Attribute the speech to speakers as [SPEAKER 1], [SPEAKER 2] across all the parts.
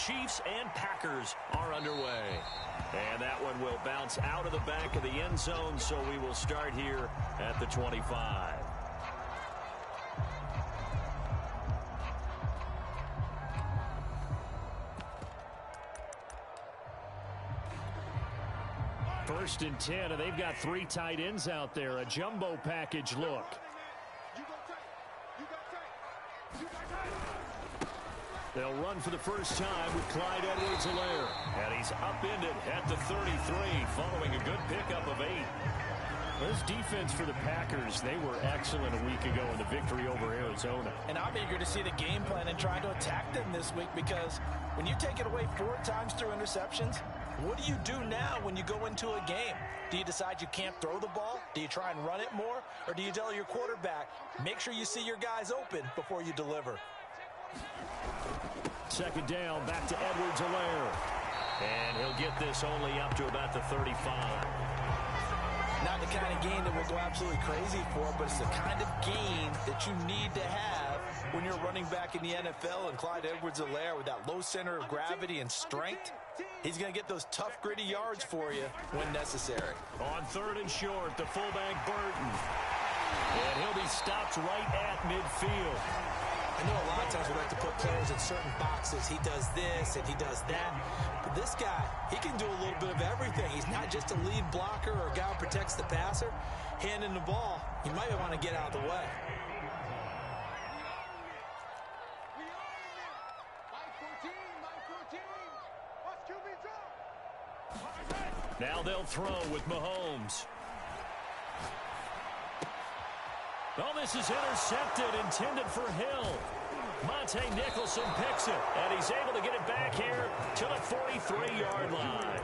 [SPEAKER 1] Chiefs and Packers are underway. And that one will bounce out of the back of the end zone, so we will start here at the 25. First and 10, and they've got 3 tight ends out there. A jumbo package look. They'll run for the first time with Clyde Edwards-Helaire. And he's upended at the 33 following a good pickup of 8. This defense for the Packers, they were excellent a week ago in the victory over Arizona.
[SPEAKER 2] And I'm eager to see the game plan and try to attack them this week, because when you take it away 4 times through interceptions, what do you do now when you go into a game? Do you decide you can't throw the ball? Do you try and run it more? Or do you tell your quarterback, make sure you see your guys open before you deliver?
[SPEAKER 1] Second down, back to Edwards-Helaire. And he'll get this only up to about the 35.
[SPEAKER 2] Not the kind of gain that we'll go absolutely crazy for, but it's the kind of gain that you need to have when you're running back in the NFL. And Clyde Edwards-Helaire, with that low center of gravity and strength, he's going to get those tough, gritty yards for you when necessary.
[SPEAKER 1] On 3rd and short, the fullback Burton. And he'll be stopped right at midfield.
[SPEAKER 2] I know a lot of times we like to put players in certain boxes. He does this and he does that. But this guy, he can do a little bit of everything. He's not just a lead blocker or a guy who protects the passer. Handing the ball, you might want to get out of the way.
[SPEAKER 1] Now they'll throw with Mahomes. Oh, this is intercepted, intended for Hill. Monte Nicholson picks it, and he's able to get it back here to the 43-yard line.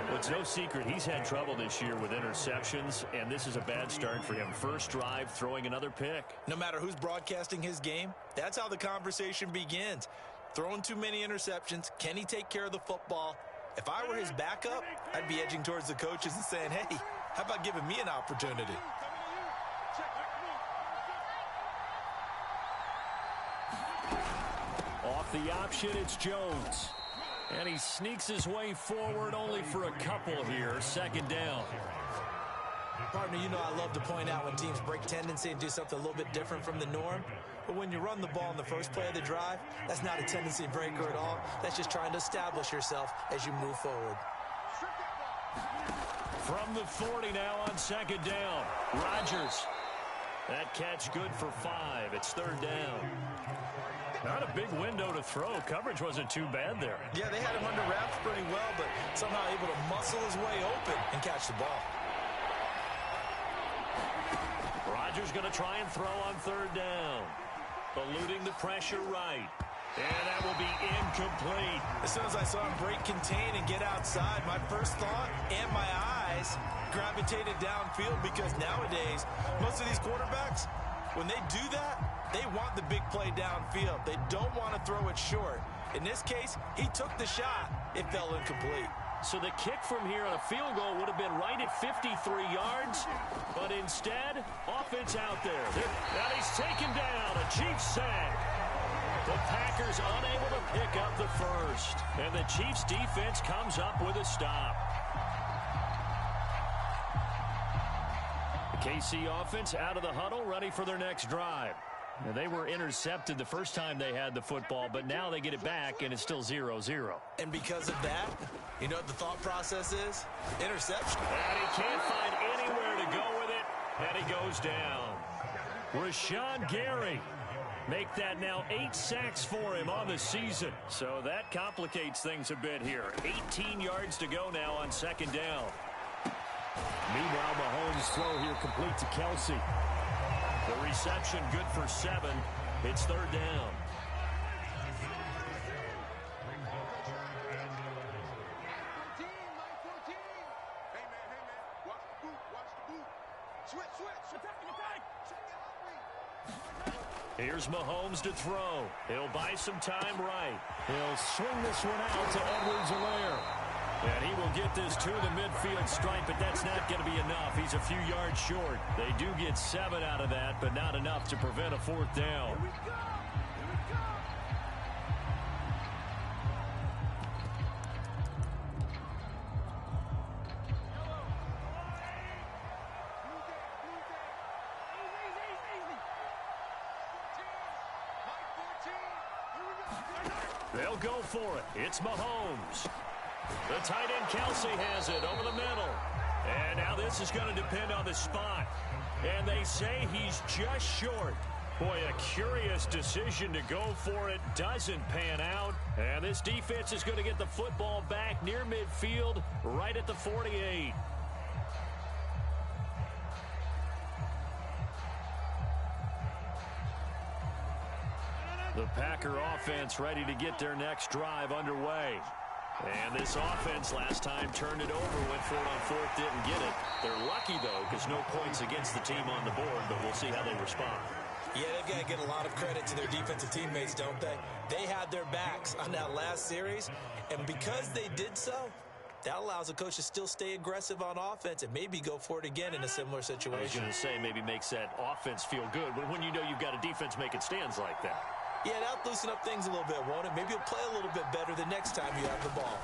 [SPEAKER 1] Well, it's no secret he's had trouble this year with interceptions, and this is a bad start for him. First drive, throwing another pick.
[SPEAKER 2] No matter who's broadcasting his game, that's how the conversation begins. Throwing too many interceptions, can he take care of the football? If I were his backup, I'd be edging towards the coaches and saying, hey, how about giving me an opportunity?
[SPEAKER 1] Off the option, it's Jones. And he sneaks his way forward only for a couple here. Second down.
[SPEAKER 2] Partner, you know I love to point out when teams break tendency and do something a little bit different from the norm. But when you run the ball in the first play of the drive, that's not a tendency breaker at all. That's just trying to establish yourself as you move forward.
[SPEAKER 1] From the 40 now on second down. Rodgers. That catch good for 5. It's 3rd down. Not a big window to throw. Coverage wasn't too bad there.
[SPEAKER 2] Yeah, they had him under wraps pretty well, but somehow able to muscle his way open and catch the ball.
[SPEAKER 1] Rodgers going to try and throw on 3rd down. Eluding the pressure right. And that will be incomplete.
[SPEAKER 2] As soon as I saw him break contain and get outside, my first thought and my eyes gravitated downfield, because nowadays, most of these quarterbacks, when they do that, they want the big play downfield. They don't want to throw it short. In this case, he took the shot. It fell incomplete.
[SPEAKER 1] So the kick from here on a field goal would have been right at 53 yards, but instead, offense out there. And he's taken down. A Chiefs sack. The Packers unable to pick up the first. And the Chiefs defense comes up with a stop. The KC offense out of the huddle, ready for their next drive. Now, they were intercepted the first time they had the football, but now they get it back, and it's still 0-0.
[SPEAKER 2] And because of that, you know what the thought process is? Interception.
[SPEAKER 1] And he can't find anywhere to go with it, and he goes down. Rashawn Gary. Make that now 8 sacks for him on the season. So that complicates things a bit here. 18 yards to go now on second down. Meanwhile, Mahomes' throw here complete to Kelsey. The reception good for 7. It's 3rd down. Here's Mahomes to throw. He'll buy some time right. He'll swing this one out to Edwards-Helaire. And he will get this to the midfield stripe, but that's not going to be enough. He's a few yards short. They do get 7 out of that, but not enough to prevent a 4th down. They'll go for it. It's Mahomes. The tight end Kelsey has it over the middle. And now this is going to depend on the spot. And they say he's just short. Boy, a curious decision to go for it. Doesn't pan out. And this defense is going to get the football back near midfield, right at the 48. The Packer offense ready to get their next drive underway. And this offense last time turned it over, went for it on fourth, didn't get it. They're lucky, though, because no points against the team on the board, but we'll see how they respond.
[SPEAKER 2] Yeah, they've got to get a lot of credit to their defensive teammates, don't they? They had their backs on that last series, and because they did so, that allows the coach to still stay aggressive on offense and maybe go for it again in a similar situation.
[SPEAKER 1] I was going to say maybe makes that offense feel good, but when you know you've got a defense making stands like that.
[SPEAKER 2] Yeah, that'll loosen up things a little bit, won't it? Maybe you'll play a little bit better the next time you have the ball.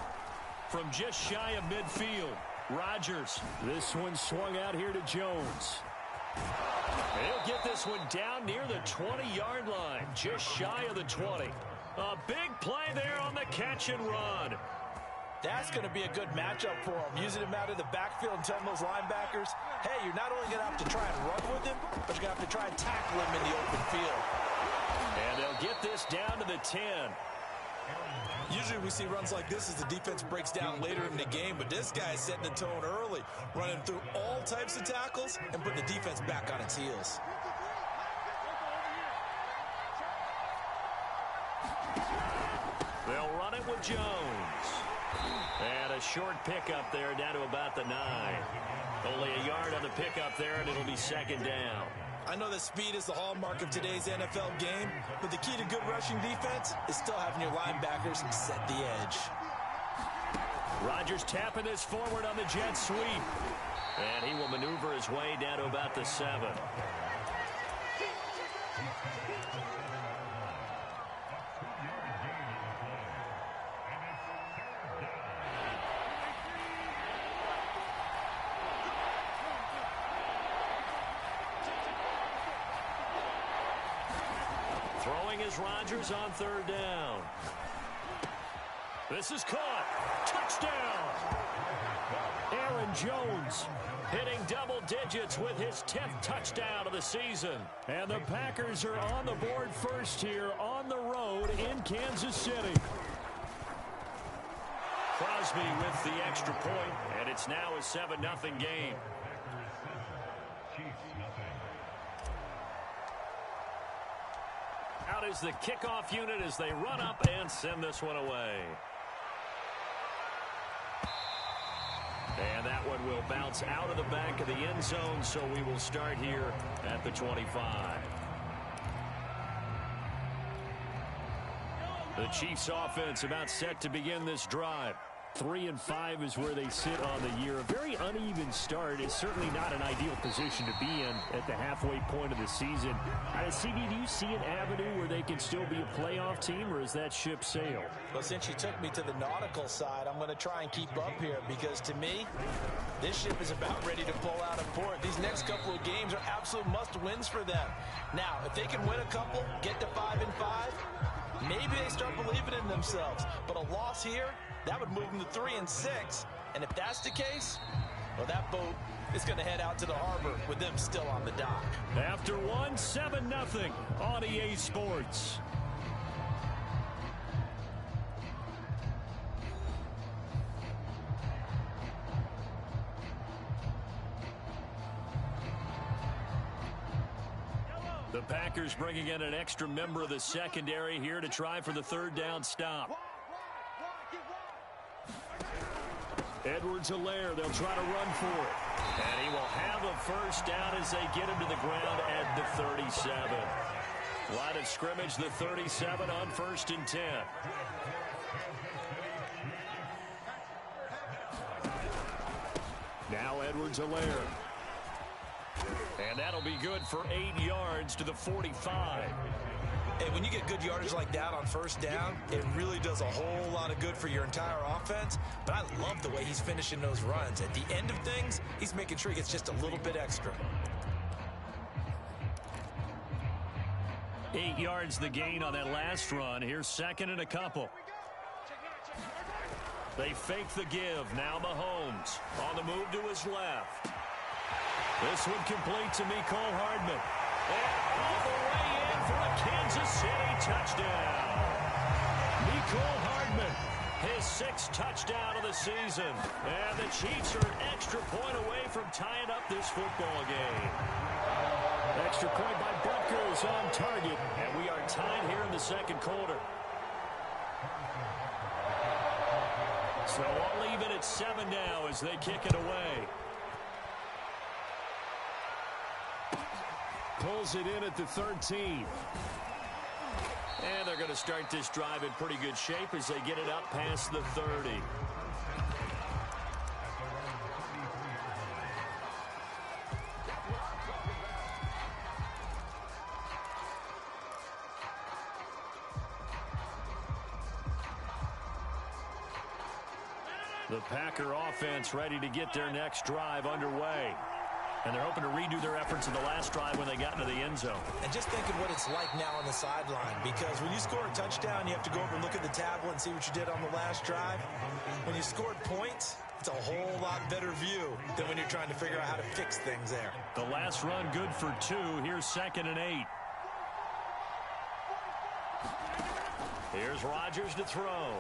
[SPEAKER 1] From just shy of midfield, Rodgers. This one swung out here to Jones. He'll get this one down near the 20-yard line, just shy of the 20. A big play there on the catch and run.
[SPEAKER 2] That's going to be a good matchup for him, using him out of the backfield and telling those linebackers, hey, you're not only going to have to try and run with him, but you're going to have to try and tackle him in the open field.
[SPEAKER 1] And they'll get this down to the 10.
[SPEAKER 2] Usually we see runs like this as the defense breaks down later in the game, but this guy is setting the tone early, running through all types of tackles and putting the defense back on its heels.
[SPEAKER 1] They'll run it with Jones. And a short pickup there down to about the 9. Only a yard on the pickup there, and it'll be second down.
[SPEAKER 2] I know that speed is the hallmark of today's NFL game, but the key to good rushing defense is still having your linebackers set the edge.
[SPEAKER 1] Rodgers tapping this forward on the jet sweep. And he will maneuver his way down to about the 7. Throwing is Rodgers on third down. This is caught. Touchdown. Aaron Jones hitting double digits with his 10th touchdown of the season. And the Packers are on the board first here on the road in Kansas City. Crosby with the extra point, and it's now a 7-0 game. Out is the kickoff unit as they run up and send this one away. And that one will bounce out of the back of the end zone, so we will start here at the 25. The Chiefs offense about set to begin this drive. 3-5 is where they sit on the year. A very uneven start is certainly not an ideal position to be in at the halfway point of the season. CD, do you see an avenue where they can still be a playoff team, or is that ship sailed?
[SPEAKER 2] Well, since you took me to the nautical side, I'm going to try and keep up here because, to me, this ship is about ready to pull out of port. These next couple of games are absolute must-wins for them. Now, if they can win a couple, get to 5-5, maybe they start believing in themselves. But a loss here, that would move them to 3-6. And if that's the case, well, that boat is going to head out to the harbor with them still on the dock.
[SPEAKER 1] After one, 7-0 on EA Sports. The Packers bringing in an extra member of the secondary here to try for the third down stop. Edwards-Helaire, they'll try to run for it. And he will have a first down as they get him to the ground at the 37. Line of scrimmage, the 37 on 1st and 10. Now Edwards-Helaire. And that'll be good for 8 yards to the 45.
[SPEAKER 2] And when you get good yardage like that on first down, it really does a whole lot of good for your entire offense. But I love the way he's finishing those runs. At the end of things, he's making sure he gets just a little bit extra.
[SPEAKER 1] 8 yards the gain on that last run. Here's second and a couple. They fake the give. Now Mahomes on the move to his left. This one complete to Mecole Hardman. And all the way in for a Kansas City touchdown. Mecole Hardman, his 6th touchdown of the season. And the Chiefs are an extra point away from tying up this football game. Extra point by Butker on target. And we are tied here in the second quarter. So I'll leave it at 7 now as they kick it away. Pulls it in at the 13. And they're going to start this drive in pretty good shape as they get it up past the 30. The Packer offense ready to get their next drive underway. And they're hoping to redo their efforts in the last drive when they got into the end zone.
[SPEAKER 2] And just thinking what it's like now on the sideline, because when you score a touchdown, you have to go over and look at the tablet and see what you did on the last drive. When you scored points, it's a whole lot better view than when you're trying to figure out how to fix things there.
[SPEAKER 1] The last run good for 2. Here's 2nd and 8. Here's Rodgers to throw.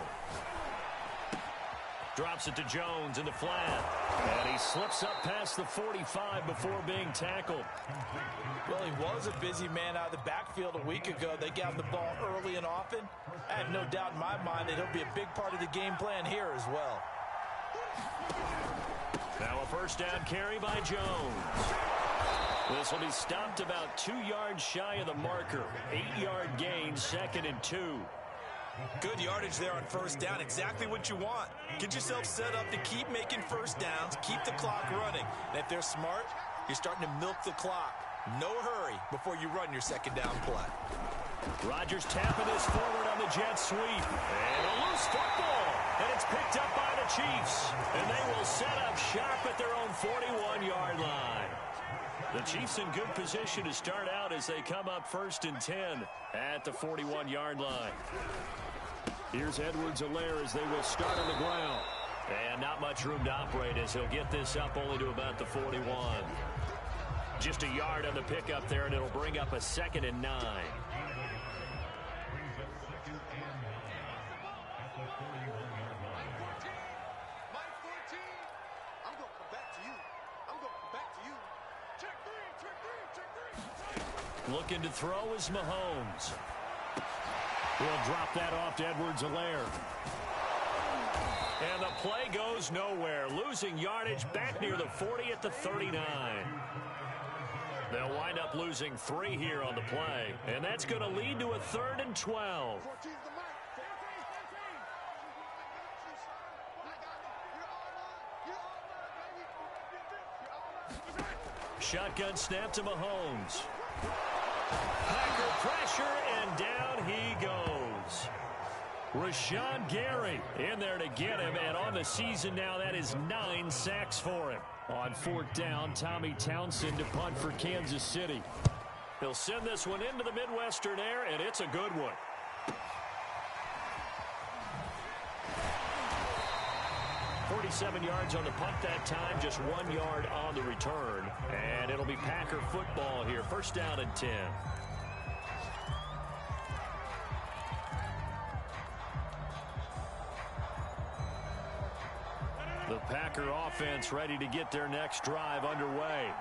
[SPEAKER 1] Drops it to Jones in the flat. And he slips up past the 45 before being tackled.
[SPEAKER 2] Well, he was a busy man out of the backfield a week ago. They got him the ball early and often. I have no doubt in my mind that he'll be a big part of the game plan here as well.
[SPEAKER 1] Now a first down carry by Jones. This will be stopped about 2 yards shy of the marker. 8-yard gain, 2nd and 2.
[SPEAKER 2] Good yardage there on first down. Exactly what you want. Get yourself set up to keep making first downs, keep the clock running. And if they're smart, you're starting to milk the clock. No hurry before you run your second down play.
[SPEAKER 1] Rodgers tapping this forward on the jet sweep. And a loose football. And it's picked up by the Chiefs. And they will set up shop at their own 41-yard line. The Chiefs in good position to start out as they come up 1st and 10 at the 41-yard line. Here's Edwards-Helaire as they will start on the ground. And not much room to operate as he'll get this up only to about the 41. Just a yard on the pickup there, and it'll bring up a 2nd and 9. Looking to throw is Mahomes. He'll drop that off to Edwards-Helaire. And the play goes nowhere. Losing yardage back near the 40 at the 39. They'll wind up losing 3 here on the play. And that's going to lead to a 3rd and 12. Shotgun snap to Mahomes. Packer pressure, and down he goes. Rashawn Gary in there to get him, and on the season now, that is 9 sacks for him. On 4th down, Tommy Townsend to punt for Kansas City. He'll send this one into the Midwestern air, and it's a good one. .47 yards on the punt that time, just 1 yard on the return. And it'll be Packer football here. 1st down and 10. The Packer offense ready to get their next drive underway.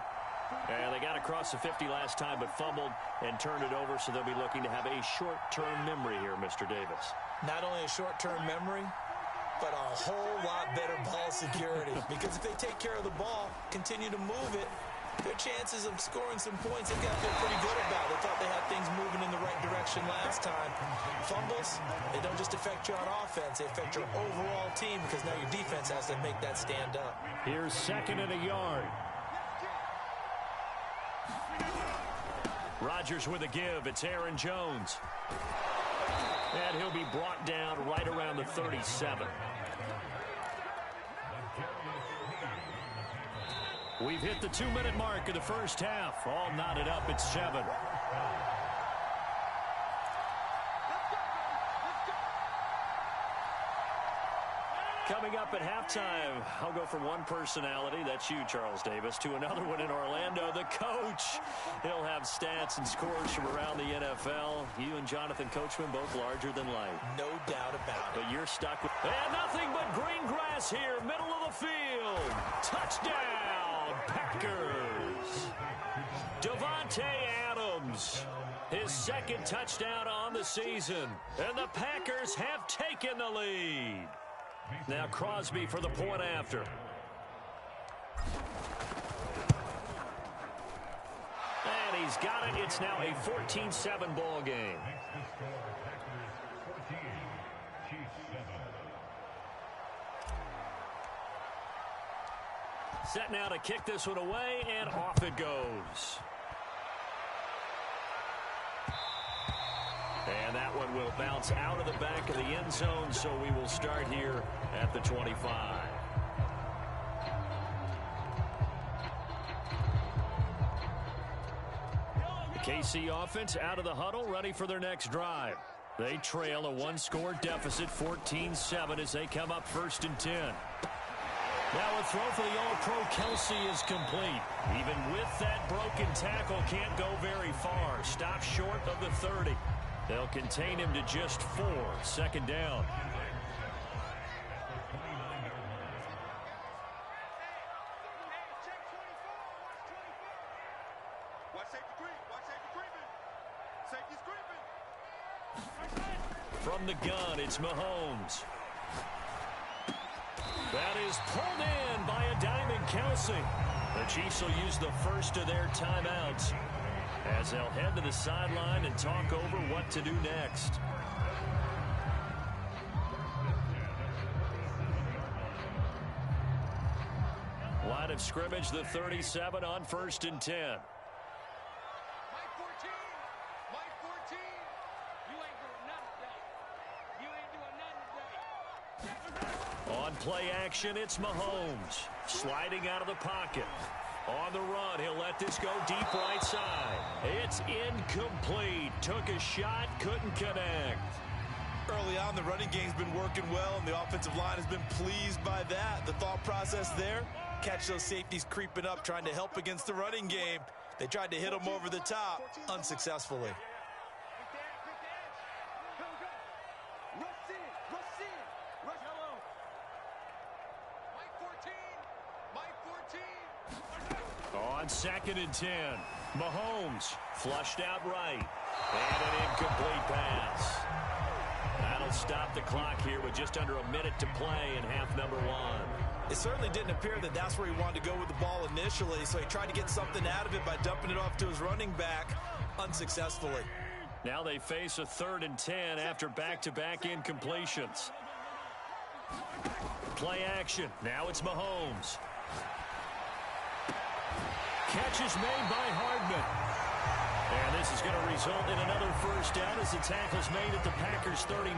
[SPEAKER 1] And they got across the 50 last time but fumbled and turned it over, so they'll be looking to have a short-term memory here, Mr. Davis.
[SPEAKER 2] Not only a short-term memory, but a whole lot better ball security. Because if they take care of the ball, continue to move it, their chances of scoring some points, they've got to feel pretty good about. They thought they had things moving in the right direction last time. Fumbles, they don't just affect you on offense, they affect your overall team because now your defense has to make that stand up.
[SPEAKER 1] Here's 2nd and a yard. Rodgers with a give. It's Aaron Jones. And he'll be brought down right around the 37. We've hit the 2-minute mark of the first half. All knotted up at 7. Coming up at halftime, I'll go from one personality, that's you, Charles Davis, to another one in Orlando, the coach. He'll have stats and scores from around the NFL. You and Jonathan Coachman both larger than life.
[SPEAKER 2] No doubt about it.
[SPEAKER 1] But you're stuck with... And nothing but green grass here, middle of the field. Touchdown, Packers. Davante Adams, his second touchdown on the season. And the Packers have taken the lead. Now Crosby for the point after. And he's got it. It's now a 14-7 ball game. Set now to kick this one away, and off it goes. And that one will bounce out of the back of the end zone, so we will start here at the 25. The KC offense out of the huddle, ready for their next drive. They trail a one-score deficit, 14-7, as they come up 1st and 10. Now a throw for the All-Pro Kelce is complete. Even with that broken tackle, can't go very far. Stop short of the 30. They'll contain him to just 4. 2nd down. From the gun, it's Mahomes. That is pulled in by a Diamond Kelce. The Chiefs will use the first of their timeouts as they'll head to the sideline and talk over what to do next. Line of scrimmage, the 37 on 1st and 10.
[SPEAKER 3] Mike 14. Mike 14. You ain't doing nothing today. You ain't doing nothing today.
[SPEAKER 1] On play action, it's Mahomes. Sliding out of the pocket. On the run, he'll let this go deep right side. It's incomplete. Took a shot, couldn't connect.
[SPEAKER 2] Early on, the running game's been working well, and the offensive line has been pleased by that. The thought process there, catch those safeties creeping up, trying to help against the running game. They tried to hit them over the top, unsuccessfully.
[SPEAKER 1] On 2nd and 10, Mahomes flushed out right. And an incomplete pass. That'll stop the clock here with just under a minute to play in half number 1.
[SPEAKER 2] It certainly didn't appear that that's where he wanted to go with the ball initially, so he tried to get something out of it by dumping it off to his running back unsuccessfully.
[SPEAKER 1] Now they face a 3rd and 10 after back-to-back incompletions. Play action. Now it's Mahomes. Catch is made by Hardman. And this is going to result in another first down as the tackle's made at the Packers 39.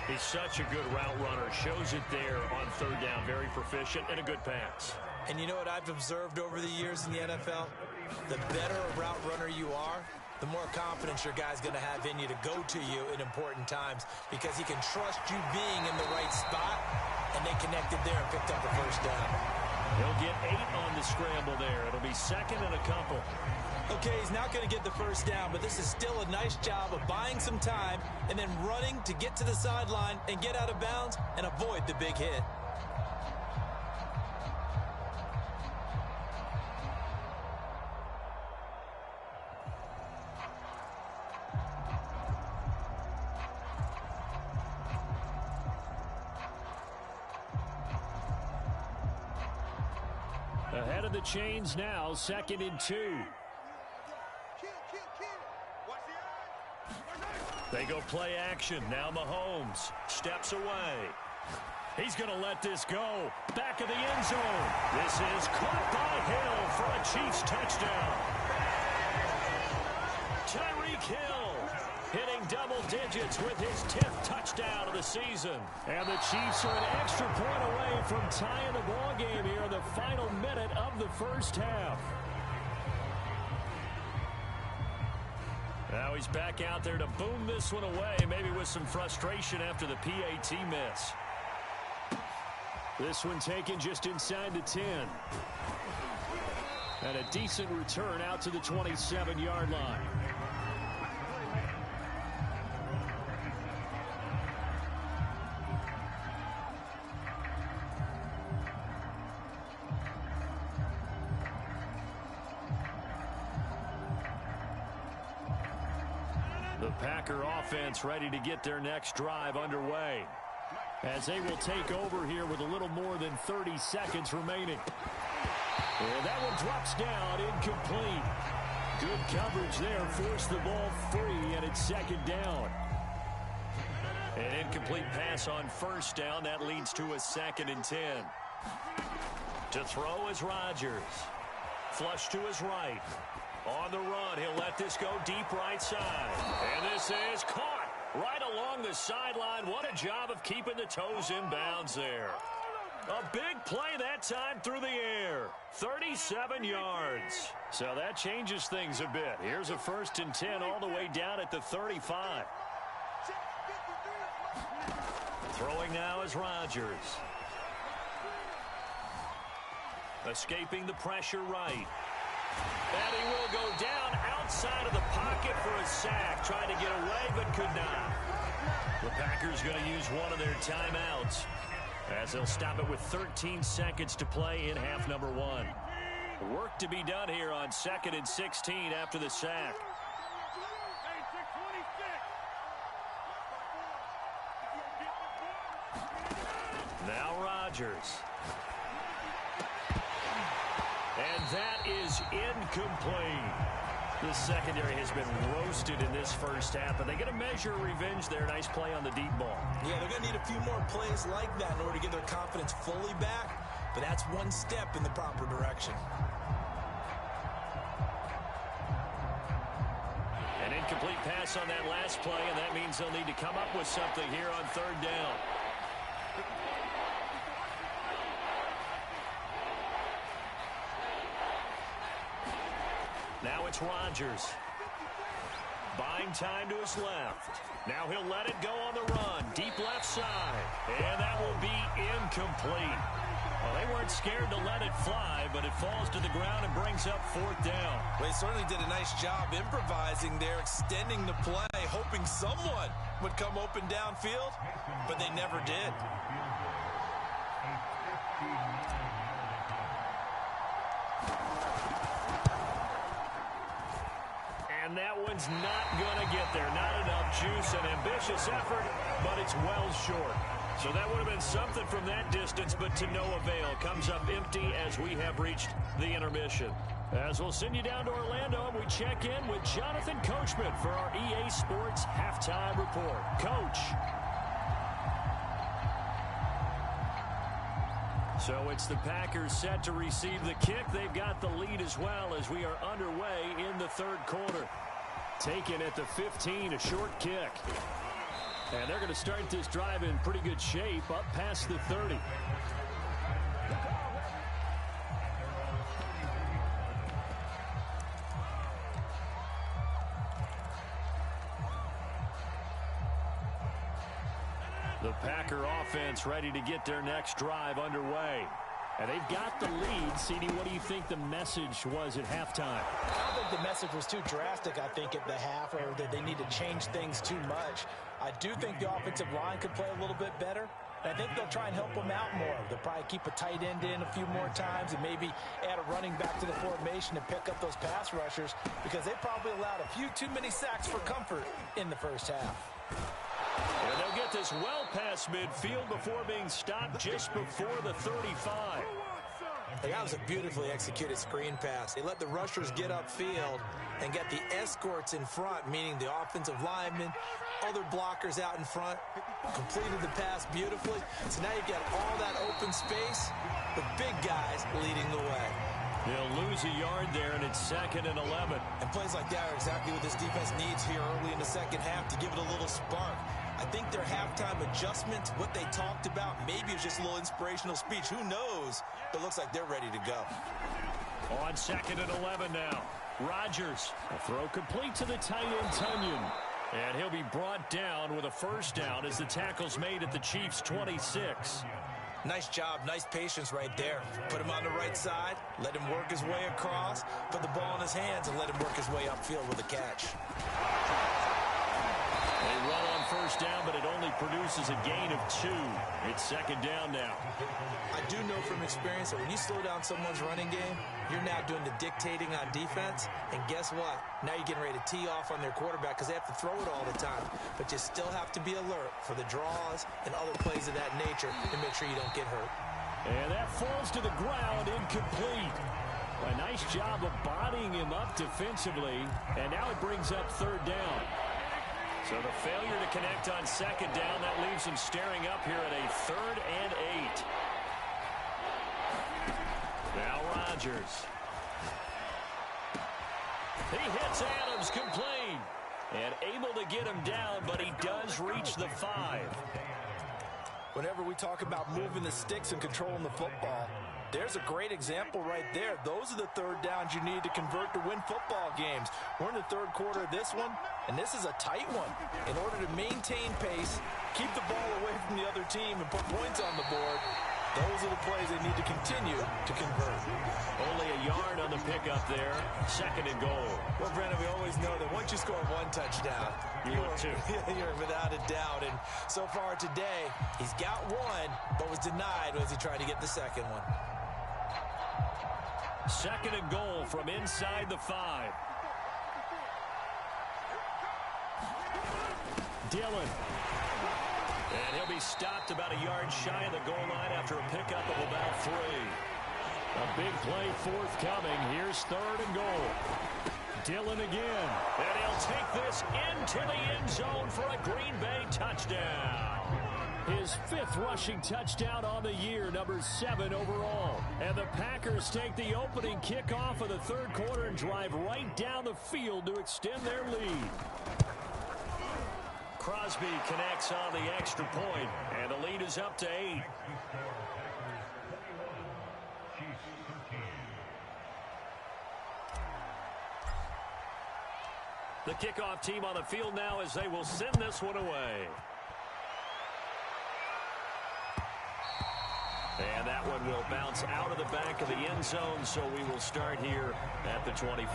[SPEAKER 1] He's such a good route runner. Shows it there on 3rd down. Very proficient and a good pass.
[SPEAKER 2] And you know what I've observed over the years in the NFL? The better a route runner you are, the more confidence your guy's going to have in you to go to you in important times because he can trust you being in the right spot, and they connected there and picked up the first down.
[SPEAKER 1] He'll get 8 on the scramble there. It'll be 2nd and a couple.
[SPEAKER 2] Okay, he's not going to get the first down, but this is still a nice job of buying some time and then running to get to the sideline and get out of bounds and avoid the big hit.
[SPEAKER 1] Ahead of the chains now, 2nd and 2. They go play action. Now Mahomes steps away. He's going to let this go. Back of the end zone. This is caught by Hill for a Chiefs touchdown. Tyreek Hill hitting double digits with his 10th touchdown of the season. And the Chiefs are an extra point away from tying the ball game here in the final minute of the first half. Now he's back out there to boom this one away, maybe with some frustration after the PAT miss. This one taken just inside the 10. And a decent return out to the 27-yard line. The Packer offense ready to get their next drive underway, as they will take over here with a little more than 30 seconds remaining. And that one drops down, incomplete. Good coverage there, forced the ball free, and it's second down. An incomplete pass on first down. That leads to a 2nd and 10. To throw is Rodgers. Flush to his right. On the run, he'll let this go deep right side. And this is caught right along the sideline. What a job of keeping the toes in bounds there. A big play that time through the air. 37 yards. So that changes things a bit. Here's a 1st and 10 all the way down at the 35. Throwing now is Rodgers. Escaping the pressure right. And he will go down outside of the pocket for a sack. Tried to get away, but could not. The Packers going to use one of their timeouts, as they'll stop it with 13 seconds to play in half number 1. Work to be done here on 2nd and 16 after the sack. Now Rodgers. And that is incomplete. The secondary has been roasted in this first half, but they get a measure of revenge there. Nice play on the deep ball.
[SPEAKER 2] Yeah, they're going to need a few more plays like that in order to get their confidence fully back, but that's one step in the proper direction.
[SPEAKER 1] An incomplete pass on that last play, and that means they'll need to come up with something here on 3rd down. Now it's Rodgers. Buying time to his left. Now he'll let it go on the run. Deep left side. And that will be incomplete. Well, they weren't scared to let it fly, but it falls to the ground and brings up 4th down.
[SPEAKER 2] Well, they certainly did a nice job improvising there, extending the play, hoping someone would come open downfield, but they never did.
[SPEAKER 1] And that one's not going to get there. Not enough juice. An ambitious effort, but it's well short. So that would have been something from that distance, but to no avail. Comes up empty as we have reached the intermission. As we'll send you down to Orlando, and we check in with Jonathan Coachman for our EA Sports Halftime Report. Coach. So it's the Packers set to receive the kick. They've got the lead as well as we are underway in the 3rd quarter. Taken at the 15, a short kick. And they're going to start this drive in pretty good shape up past the 30. The Packer offense ready to get their next drive underway. And they've got the lead. CD, what do you think the message was at halftime?
[SPEAKER 4] I don't think the message was too drastic, I think, at the half, or that they need to change things too much. I do think the offensive line could play a little bit better. And I think they'll try and help them out more. They'll probably keep a tight end in a few more times and maybe add a running back to the formation and pick up those pass rushers, because they probably allowed a few too many sacks for comfort in the first half.
[SPEAKER 1] And they'll get this well past midfield before being stopped just before the 35.
[SPEAKER 2] That was a beautifully executed screen pass. They let the rushers get upfield and get the escorts in front, meaning the offensive linemen, other blockers out in front, completed the pass beautifully. So now you've got all that open space, the big guys leading the way.
[SPEAKER 1] They'll lose a yard there, and it's 2nd and 11.
[SPEAKER 2] And plays like that are exactly what this defense needs here early in the second half to give it a little spark. I think their halftime adjustment, what they talked about, maybe it's just a little inspirational speech. Who knows? But it looks like they're ready to go.
[SPEAKER 1] On 2nd and 11 now. Rodgers, a throw complete to the tight end, Tunyon. And he'll be brought down with a 1st down as the tackle's made at the Chiefs' 26.
[SPEAKER 2] Nice job, nice patience right there. Put him on the right side, let him work his way across, put the ball in his hands, and let him work his way upfield with a catch.
[SPEAKER 1] They run on first down, but it only produces a gain of 2. It's second down now.
[SPEAKER 2] I do know from experience that when you slow down someone's running game, you're now doing the dictating on defense. And guess what? Now you're getting ready to tee off on their quarterback because they have to throw it all the time. But you still have to be alert for the draws and other plays of that nature to make sure you don't get hurt.
[SPEAKER 1] And that falls to the ground, incomplete. A nice job of bodying him up defensively. And now it brings up third down. So the failure to connect on second down, that leaves him staring up here at a 3rd and 8. Now Rodgers. He hits Adams complete. And able to get him down, but he does reach the 5.
[SPEAKER 2] Whenever we talk about moving the sticks and controlling the football, there's a great example right there. Those are the third downs you need to convert to win football games. We're in the third quarter of this one, and this is a tight one. In order to maintain pace, keep the ball away from the other team, and put points on the board, those are the plays they need to continue to convert.
[SPEAKER 1] Only a yard on the pickup there. Second and goal.
[SPEAKER 2] Well, Brandon, we always know that once you score one touchdown, you're without a doubt. And so far today, he's got one, but was denied as he tried to get the second one.
[SPEAKER 1] Second and goal from inside the 5. Dillon. And he'll be stopped about a yard shy of the goal line after a pickup of about 3. A big play forthcoming. Here's third and goal. Dillon again. And he'll take this into the end zone for a Green Bay touchdown. His 5th rushing touchdown on the year, number 7 overall. And the Packers take the opening kickoff of the third quarter and drive right down the field to extend their lead. Crosby connects on the extra point, and the lead is up to 8. The kickoff team on the field now as they will send this one away. And that one will bounce out of the back of the end zone, so we will start here at the 25.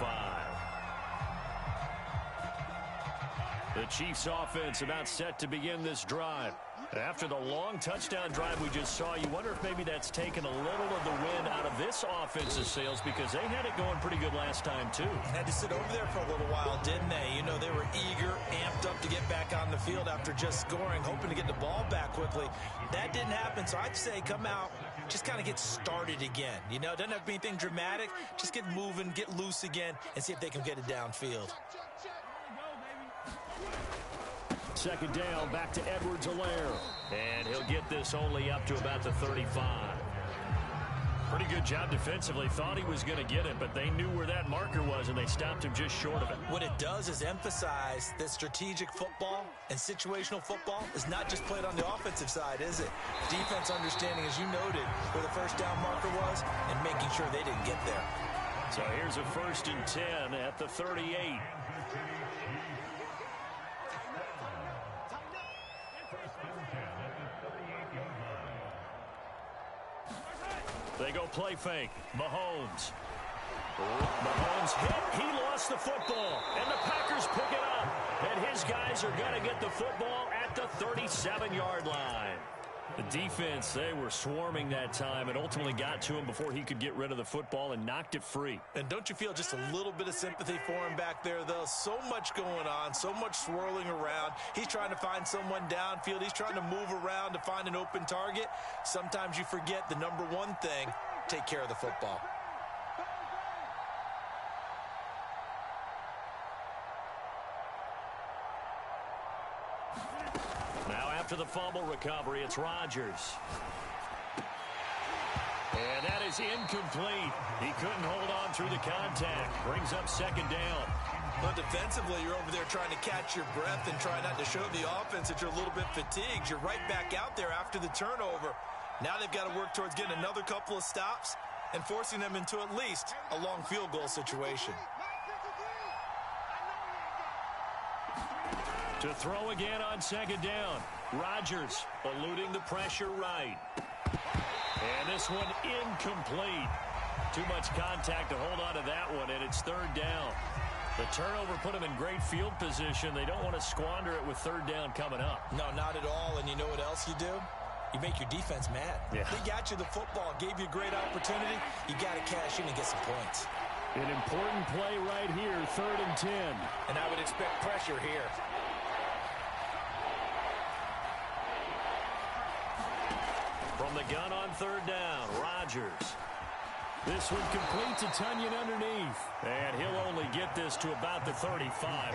[SPEAKER 1] The Chiefs offense about set to begin this drive. After the long touchdown drive we just saw, you wonder if maybe that's taken a little of the wind out of this offense's sails because they had it going pretty good last time too.
[SPEAKER 2] Had to sit over there for a little while, didn't they? You know, they were eager, amped up to get back on the field after just scoring, hoping to get the ball back quickly. That didn't happen, so I'd say come out, just kind of get started again. You know, it doesn't have to be anything dramatic. Just get moving, get loose again, and see if they can get it downfield.
[SPEAKER 1] Second down, back to Edwards-Helaire. And he'll get this only up to about the 35. Pretty good job defensively. Thought he was going to get it, but they knew where that marker was, and they stopped him just short of it.
[SPEAKER 2] What it does is emphasize that strategic football and situational football is not just played on the offensive side, is it? Defense understanding, as you noted, where the first down marker was and making sure they didn't get there.
[SPEAKER 1] So here's a 1st and 10 at the 38. They go play fake. Mahomes. Mahomes hit. He lost the football. And the Packers pick it up. And his guys are going to get the football at the 37-yard line. The defense, they were swarming that time and ultimately got to him before he could get rid of the football and knocked it free.
[SPEAKER 2] And don't you feel just a little bit of sympathy for him back there, though? So much going on, so much swirling around. He's trying to find someone downfield. He's trying to move around to find an open target. Sometimes you forget the number one thing, take care of the football.
[SPEAKER 1] After the fumble recovery, it's Rodgers. And that is incomplete. He couldn't hold on through the contact. Brings up second down.
[SPEAKER 2] But defensively, you're over there trying to catch your breath and try not to show the offense that you're a little bit fatigued. You're right back out there after the turnover. Now they've got to work towards getting another couple of stops and forcing them into at least a long field goal situation.
[SPEAKER 1] To throw again on second down. Rodgers eluding the pressure right. And this one incomplete. Too much contact to hold on to that one, and it's third down. The turnover put them in great field position. They don't want to squander it with third down coming up.
[SPEAKER 4] No, not at all. And you know what else you do? You make your defense mad.
[SPEAKER 1] Yeah.
[SPEAKER 4] They got you the football, gave you a great opportunity. You got to cash in and get some points.
[SPEAKER 1] An important play right here, 3rd and 10.
[SPEAKER 4] And I would expect pressure here.
[SPEAKER 1] From the gun on 3rd down, Rodgers. This one complete to Tunyon underneath. And he'll only get this to about the 35.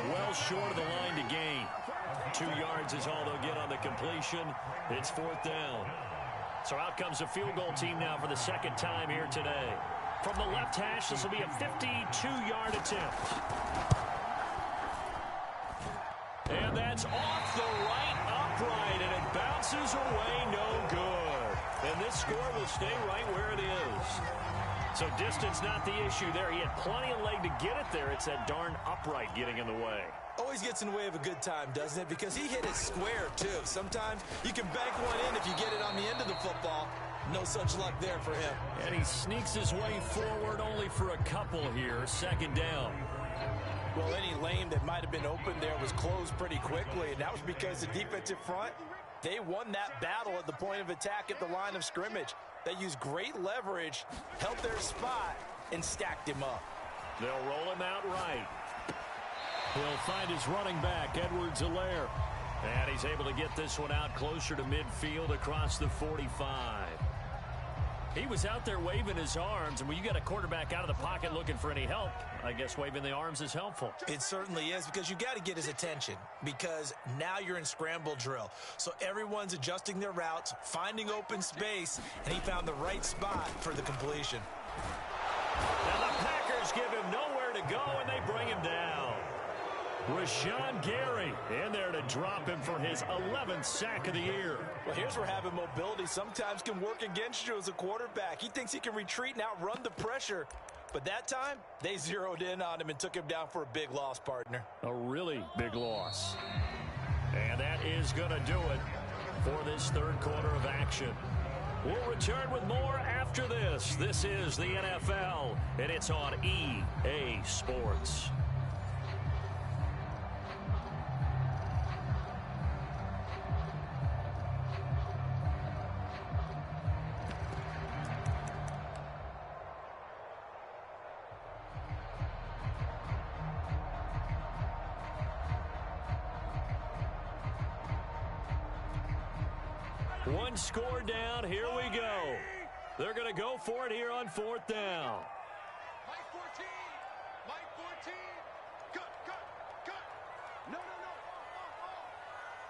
[SPEAKER 1] Well short of the line to gain. 2 yards is all they'll get on the completion. It's 4th down. So out comes the field goal team now for the second time here today. From the left hash, this will be a 52-yard attempt. And that's off the right upright, and it bounces away no good. And this score will stay right where it is. So distance not the issue there. He had plenty of leg to get it there. It's that darn upright getting in the way.
[SPEAKER 4] Always gets in the way of a good time, doesn't it? Because he hit it square, too. Sometimes you can bank one in if you get it on the end of the football. No such luck there for him.
[SPEAKER 1] And he sneaks his way forward only for a couple here. 2nd down.
[SPEAKER 4] Well, any lane that might have been open there was closed pretty quickly, and that was because the defensive front, they won that battle at the point of attack at the line of scrimmage. They used great leverage, held their spot, and stacked him up.
[SPEAKER 1] They'll roll him out right. He'll find his running back, Edwards-Helaire. And he's able to get this one out closer to midfield across the 45. He was out there waving his arms, and when you got a quarterback out of the pocket looking for any help, I guess waving the arms is helpful.
[SPEAKER 4] It certainly is, because you got to get his attention, because now you're in scramble drill. So everyone's adjusting their routes, finding open space, and he found the right spot for the completion.
[SPEAKER 1] Now the Packers give him nowhere to go, and they bring him down. Rashawn Gary in there to drop him for his 11th sack of the year.
[SPEAKER 4] Well, here's where having mobility sometimes can work against you as a quarterback. He thinks he can retreat and outrun the pressure. But that time, they zeroed in on him and took him down for a big loss, partner.
[SPEAKER 1] A really big loss. And that is going to do it for this third quarter of action. We'll return with more after this. This is the NFL, and it's on EA Sports. One score down. Here we go. They're going to go for it here on 4th down.
[SPEAKER 3] Mike 14. Mike 14. Cut. No.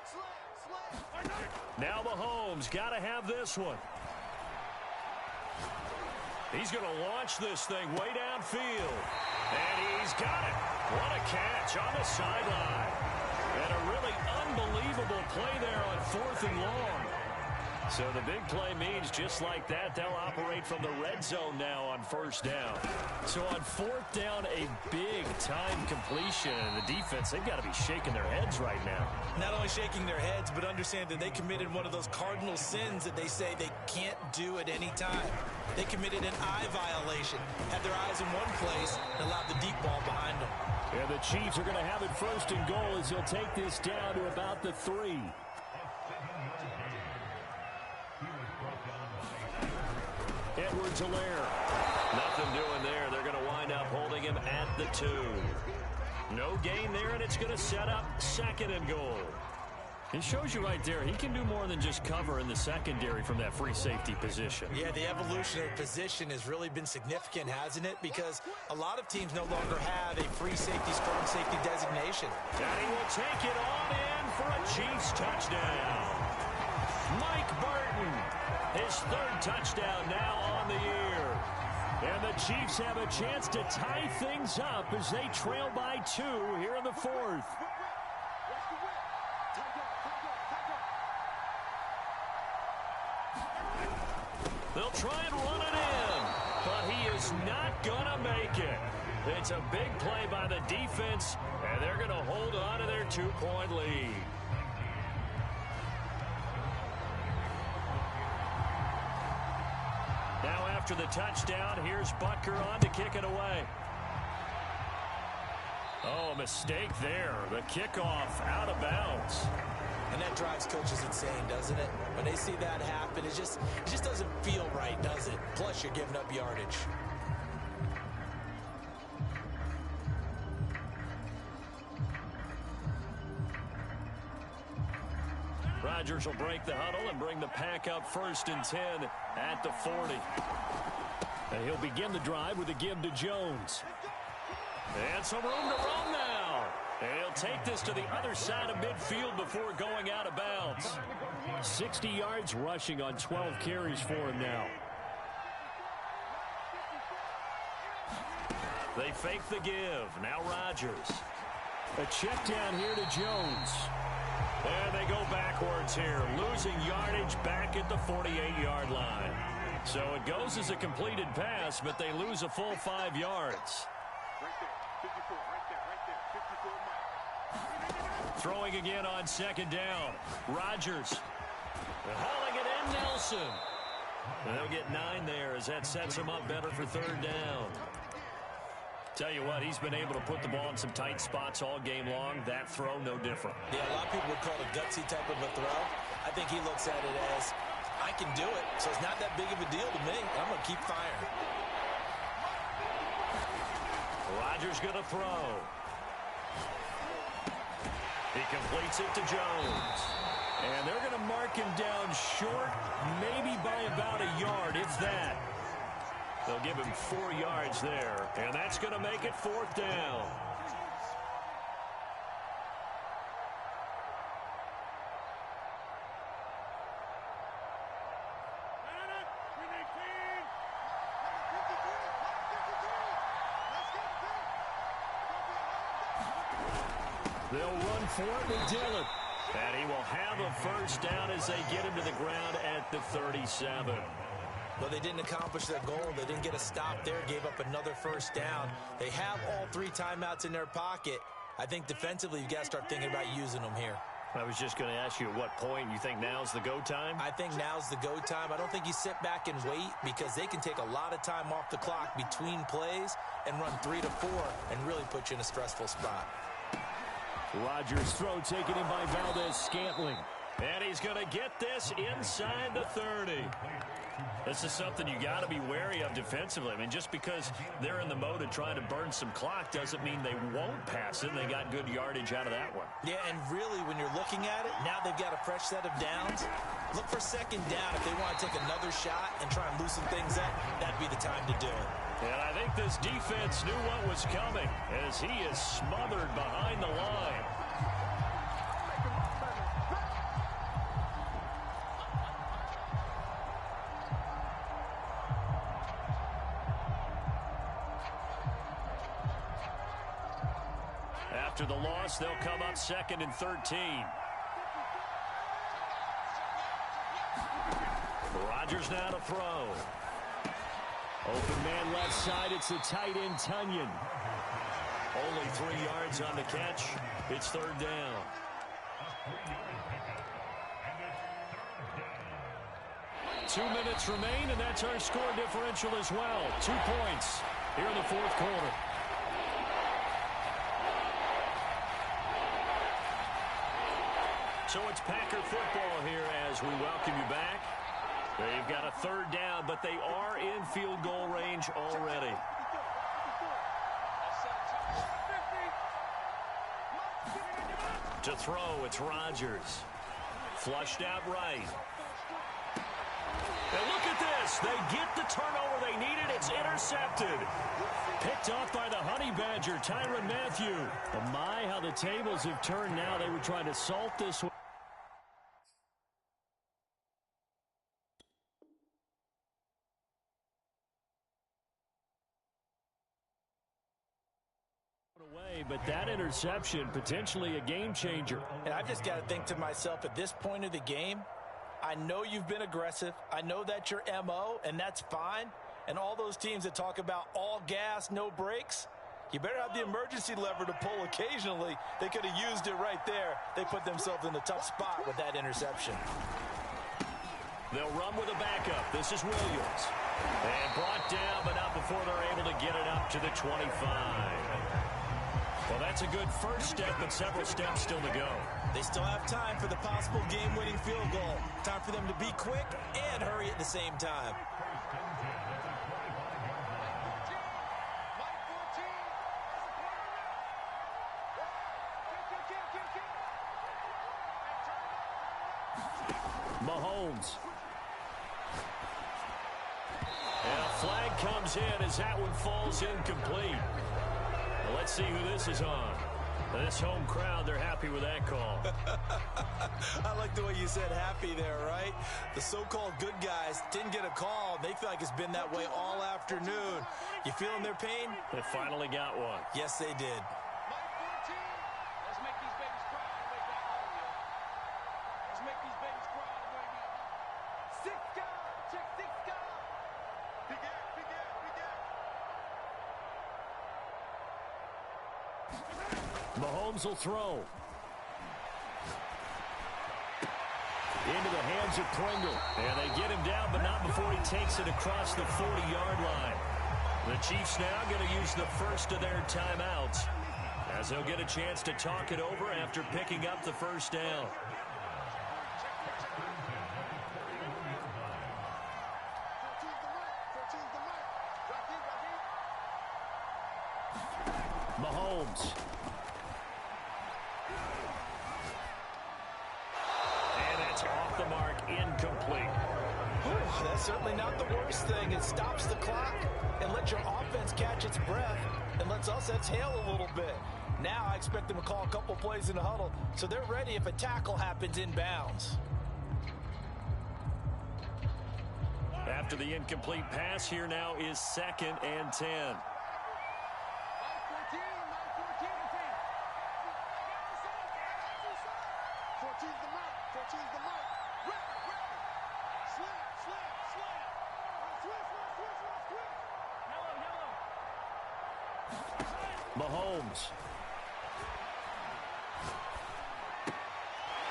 [SPEAKER 3] Slam.
[SPEAKER 1] Now Mahomes got to have this one. He's going to launch this thing way downfield. And he's got it. What a catch on the sideline. And a really unbelievable play there on 4th and long. So the big play means just like that, they'll operate from the red zone now on 1st down. So on 4th down, a big-time completion. And the defense, they've got to be shaking their heads right now.
[SPEAKER 4] Not only shaking their heads, but understand that they committed one of those cardinal sins that they say they can't do at any time. They committed an eye violation, had their eyes in one place, and allowed the deep ball behind them.
[SPEAKER 1] And the Chiefs are going to have it 1st and goal as he'll take this down to about the 3. Edwards-Helaire. Nothing doing there. They're going to wind up holding him at the 2. No gain there, and it's going to set up 2nd and goal. It shows you right there, he can do more than just cover in the secondary from that free safety position.
[SPEAKER 4] Yeah, the evolution of position has really been significant, hasn't it? Because a lot of teams no longer have a free safety, strong safety designation.
[SPEAKER 1] And he will take it on in for a Chiefs touchdown. Mike Burton, his 3rd touchdown now on the year. And the Chiefs have a chance to tie things up as they trail by 2 here in the 4th. They'll try and run it in, but he is not going to make it. It's a big play by the defense, and they're going to hold on to their 2-point lead. after the touchdown. Here's Butker on to kick it away. Oh, a mistake there. The kickoff out of bounds.
[SPEAKER 4] And that drives coaches insane, doesn't it? When they see that happen, it just doesn't feel right, does it? Plus, you're giving up yardage.
[SPEAKER 1] Rodgers will break the huddle and bring the pack up 1st and 10 at the 40. And he'll begin the drive with a give to Jones. And some room to run now. And he'll take this to the other side of midfield before going out of bounds. 60 yards rushing on 12 carries for him now. They fake the give. Now Rodgers. A check down here to Jones. And they go backwards here, losing yardage back at the 48-yard line. So it goes as a completed pass, but they lose a full 5 yards.
[SPEAKER 3] Right there, 54, right there, 54 Mike.
[SPEAKER 1] Throwing again on 2nd down. Rodgers. Hauling it in, Nelson. And they'll get 9 there as that sets him up better for 3rd down. Tell you what, he's been able to put the ball in some tight spots all game long. That throw, no different.
[SPEAKER 4] Yeah, a lot of people would call it a gutsy type of a throw. I think he looks at it as, I can do it, so it's not that big of a deal to me. I'm going to keep firing.
[SPEAKER 1] Rodgers going to throw. He completes it to Jones. And they're going to mark him down short, maybe by about a yard, if that. They'll give him 4 yards there, and that's going to make it 4th down. They'll run for it with Dillon. And he will have a 1st down as they get him to the ground at the 37.
[SPEAKER 4] Well, they didn't accomplish their goal. They didn't get a stop there, gave up another 1st down. They have all 3 timeouts in their pocket. I think defensively, you've got to start thinking about using them here.
[SPEAKER 1] I was just going to ask you at what point you think now's the go time?
[SPEAKER 4] I think now's the go time. I don't think you sit back and wait because they can take a lot of time off the clock between plays and run 3 to 4 and really put you in a stressful spot.
[SPEAKER 1] Rodgers' throw taken in by Valdez-Scantling. And he's going to get this inside the 30. This is something you got to be wary of defensively. I mean, just because they're in the mode of trying to burn some clock doesn't mean they won't pass it. They got good yardage out of that one.
[SPEAKER 4] Yeah, and really, when you're looking at it, now they've got a fresh set of downs. Look for 2nd down. If they want to take another shot and try and loosen things up, that'd be the time to do it.
[SPEAKER 1] And I think this defense knew what was coming as he is smothered behind the line. After the loss, they'll come up 2nd and 13. Rodgers now to throw. Open man left side, it's the tight end Tunyon. Only 3 yards on the catch. It's 3rd down. Two minutes remain, and that's our score differential as well. 2 points here in the 4th quarter. So it's Packer football here as we welcome you back. They've got a 3rd down, but they are in field goal range already. To throw, it's Rodgers. Flushed out right. And look at this. They get the turnover they needed. It's intercepted. Picked off by the Honey Badger, Tyrann Mathieu. Oh my, how the tables have turned now. They were trying to salt this one away, but that interception, potentially a game changer.
[SPEAKER 4] And I've just got to think to myself, at this point of the game, I know you've been aggressive. I know that's your MO, and that's fine. And all those teams that talk about all gas, no brakes, you better have the emergency lever to pull occasionally. They could have used it right there. They put themselves in a tough spot with that interception.
[SPEAKER 1] They'll run with a backup. This is Williams. And brought down, but not before they're able to get it up to the 25. Well, that's a good first step, but several steps still to go.
[SPEAKER 2] They still have time for the possible game-winning field goal. Time for them to be quick and hurry at the same time.
[SPEAKER 1] Mahomes. And a flag comes in as that one falls incomplete. Well, let's see who this is on. This home crowd, they're happy with that call.
[SPEAKER 2] I like the way you said happy there, right? The so-called good guys didn't get a call. They feel like it's been that way all afternoon. You feeling their pain?
[SPEAKER 1] They finally got one.
[SPEAKER 2] Yes, they did.
[SPEAKER 1] Mahomes will throw. Into the hands of Pringle. And they get him down, but not before he takes it across the 40-yard line. The Chiefs now going to use the first of their timeouts, as they'll get a chance to talk it over after picking up the first down. Mahomes. Off the mark, incomplete.
[SPEAKER 4] That's certainly not the worst thing. It stops the clock and lets your offense catch its breath and lets us exhale a little bit. Now I expect them to call a couple plays in the huddle so they're ready if a tackle happens inbounds.
[SPEAKER 1] After the incomplete pass, here now is 2nd and 10. Mahomes.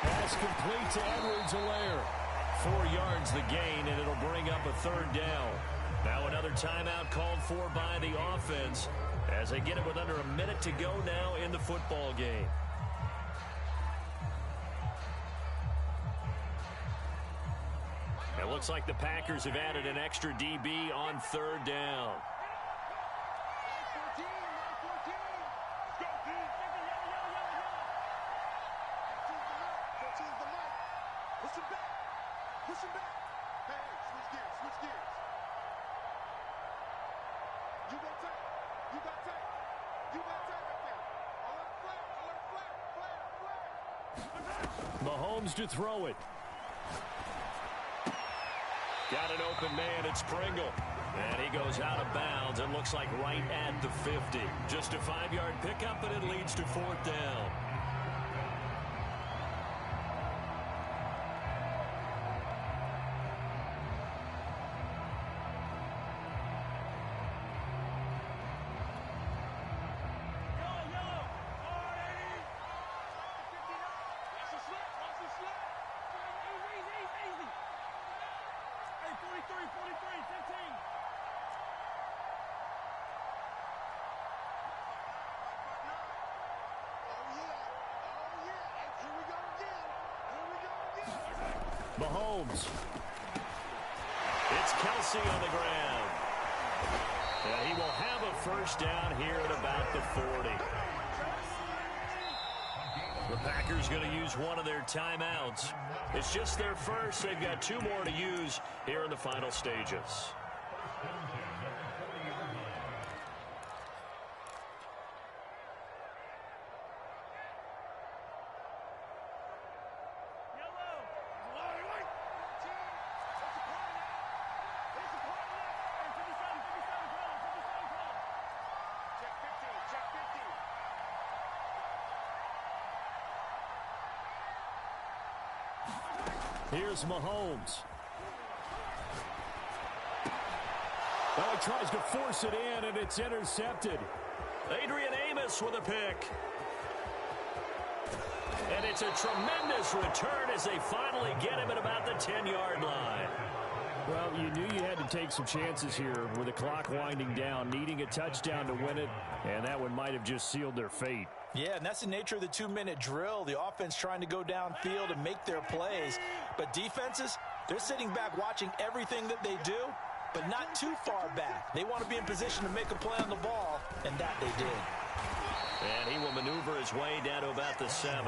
[SPEAKER 1] Pass complete to Edwards-Helaire. 4 yards the gain, and it'll bring up a 3rd down. Now another timeout called for by the offense as they get it with under a minute to go now in the football game. It looks like the Packers have added an extra DB on 3rd down. Mahomes to throw it. Got an open man, it's Pringle. And he goes out of bounds and looks like right at the 50. Just a 5-yard pickup, but it leads to 4th down. Mahomes. It's Kelsey on the ground. And he will have a first down here at about the 40. The Packers going to use one of their timeouts. It's just their first. They've got 2 more to use here in the final stages. Here's Mahomes. Oh, he tries to force it in, and it's intercepted. Adrian Amos with a pick. And it's a tremendous return as they finally get him at about the 10-yard line. Well, you knew you had to take some chances here with the clock winding down, needing a touchdown to win it, and that one might have just sealed their fate.
[SPEAKER 4] Yeah, and that's the nature of the 2-minute drill. The offense trying to go downfield and make their plays. But defenses, they're sitting back watching everything that they do, but not too far back. They want to be in position to make a play on the ball, and that they did.
[SPEAKER 1] And he will maneuver his way down to about the 7.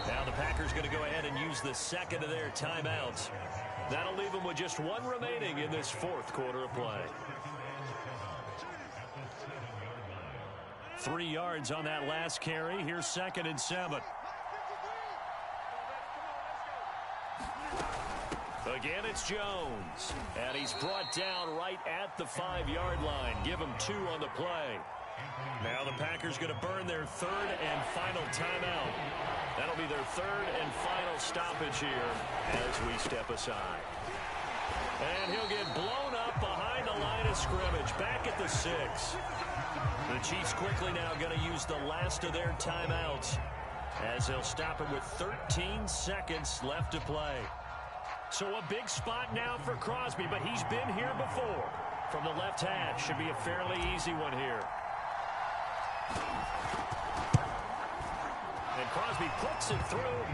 [SPEAKER 1] Now the Packers going to go ahead and use the second of their timeouts. That'll leave them with just one remaining in this fourth quarter of play. 3 yards on that last carry. Here's 2nd and 7. Again, it's Jones. And he's brought down right at the 5-yard line. Give him 2 on the play. Now the Packers going to burn their 3rd and final timeout. That'll be their 3rd and final stoppage here as we step aside. And he'll get blown up behind the line of scrimmage, back at the 6. The Chiefs quickly now going to use the last of their timeouts as they'll stop him with 13 seconds left to play. So a big spot now for Crosby, but he's been here before. From the left hash, should be a fairly easy one here. And Crosby puts it through,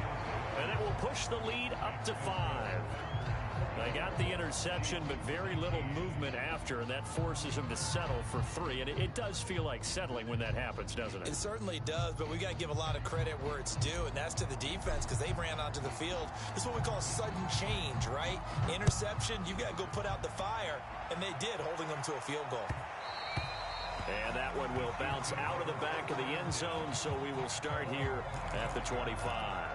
[SPEAKER 1] and it will push the lead up to 5. They got the interception, but very little movement after, and that forces him to settle for 3. And it does feel like settling when that happens, doesn't it?
[SPEAKER 2] It certainly does, but we got to give a lot of credit where it's due, and that's to the defense because they ran onto the field. This is what we call sudden change, right? Interception, you've got to go put out the fire, and they did, holding them to a field goal.
[SPEAKER 1] And that one will bounce out of the back of the end zone, so we will start here at the 25.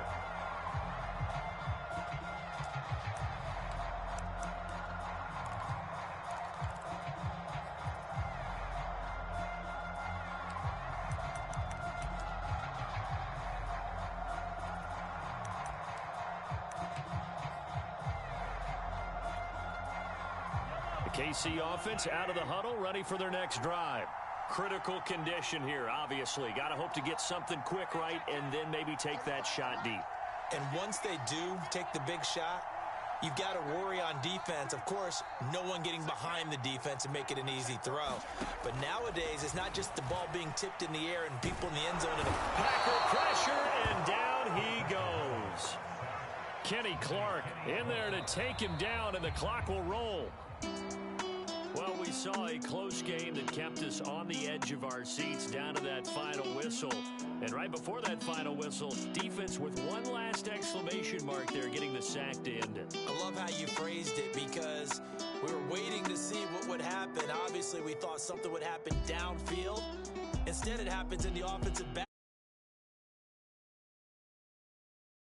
[SPEAKER 1] KC offense out of the huddle, ready for their next drive. Critical condition here, obviously. Got to hope to get something quick right and then maybe take that shot deep.
[SPEAKER 2] And once they do take the big shot, you've got to worry on defense. Of course, no one getting behind the defense and make it an easy throw. But nowadays, it's not just the ball being tipped in the air and people in the end zone.
[SPEAKER 1] Packer pressure, and down he goes. Kenny Clark in there to take him down, and the clock will roll. Well, we saw a close game that kept us on the edge of our seats down to that final whistle. And right before that final whistle, defense with one last exclamation mark there, getting the sack to end it.
[SPEAKER 2] I love how you phrased it because we were waiting to see what would happen. Obviously, we thought something would happen downfield. Instead, it happens in the offensive back.